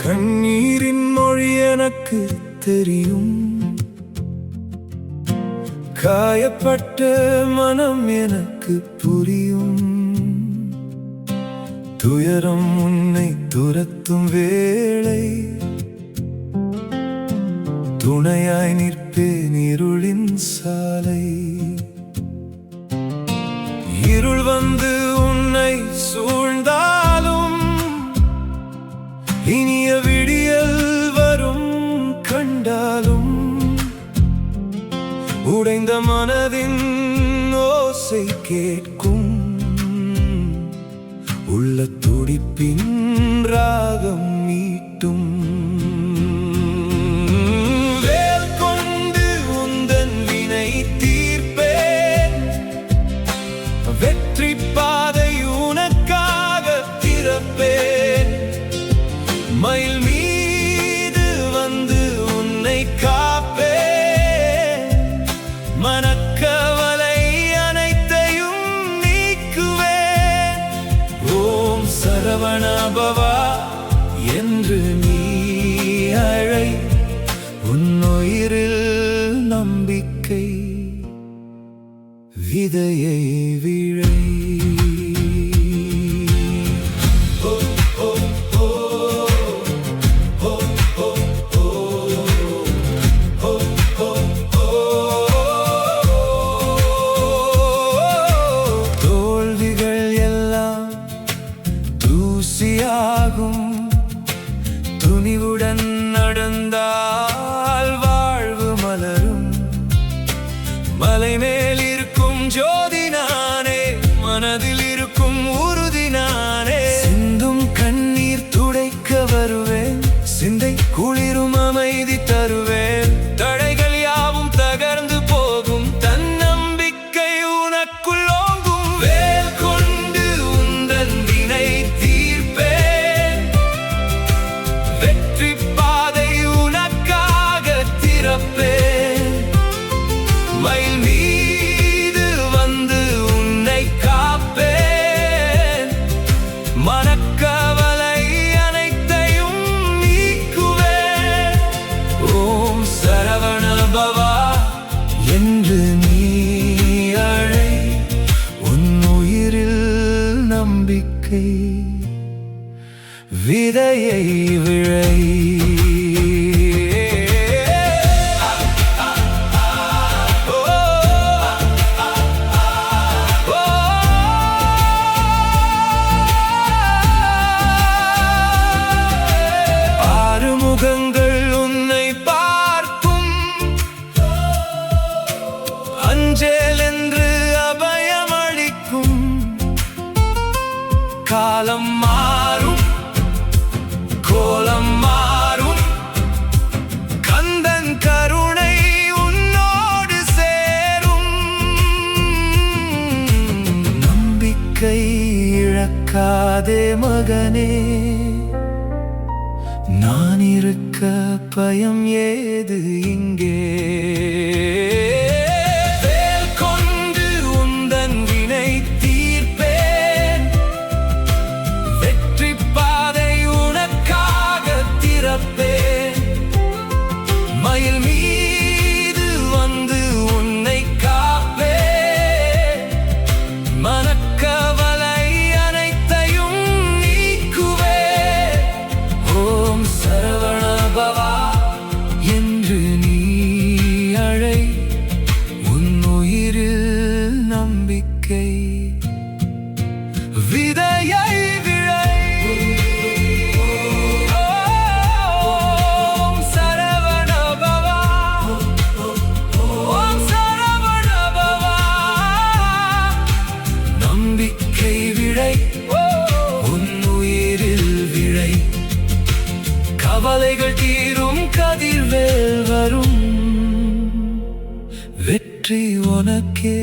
கண்ணீரின் மொழி எனக்கு தெரியும், காயப்பட்ட மனம் எனக்கு புரியும். துயரம் உன்னை துரத்தும் வேளை துணையாய் நிற்பேன் இருளின் சாலை. இருள் வந்து உன்னை சூழ்ந்தாலும் இனிய விடியல் வரும் கண்டாலும், உடைந்த மனதின் ஓசை கேட்கும், உள்ள துடிப்பின் ராகம் மீட்டும். வேல் கொண்டு உந்தன் வினை தீர்ப்பேன், வெற்றி பாதை உனக்காக திறப்பேன். மயில் மீது வந்து உன்னை காப்பேன், மனக்கவலை அனைத்தையும் நீக்குவேன். ஓம் சரவண பவா என்று நீ அழை, உன் உயிரில் நம்பிக்கை விதையை விழை. துணிவுடன் நடந்தால் வாழ்வு மலரும். மலை மேல் இருக்கும் ஜோதி நானே, மனதில் இருக்கும் உறுதி நானே. சிந்தும் கண்ணீர் துடைக்க வருவேன், சிந்தை குளிரும் அமைதி தருவேன். தடைகள் யாவும் தகர்ந்து போகும், தன்னம்பிக்கை உனக்குள் ஓங்கும். வேல் கொண்டு உந்தன் வினை தீர்ப்பேன், வெற்றி பாதை உனக்காக திறப்பேன். மயில் மீது வந்து உன்னை காப்பேன், மனக்கவலை அனைத்தையும் நீக்குவேன். ஓம் சரவண பவா என்று நீ அழை, உன் உயிரில் நம்பிக்கை விதையை விழை. ஆறுமுகங்கள் உன்னை பார்க்கும், அஞ்சேல் என்று அபயமளிக்கும். காலம் மாறும், கோலம் மாறும், கந்தன் கருணை உன்னோடு சேரும். நம்பிக்கை இழக்காதே மகனே, நான் இருக்க பயம் ஏது இங்கே. வேல் கொண்டு உந்தன் வினை தீர்ப்பேன், வெற்றி பாதை உனக்காக திறப்பேன். மயில் மீது வந்து உன்னை காப்பேன், மனக்கவலை அனைத்தையும் நீக்குவேன். ஓம் சரவண பவா என்று நீ அழை, உன் உயிரில் நம்பிக்கை விதையை விழை. ஓம் சரவண பவா, ஓம் சரவண பவா. நம்பிக்கை விழை, உன் உயிரில் விழை. கவலைகள் தீரும், கதிர்வேல் வரும், வெற்றி உனக்கே.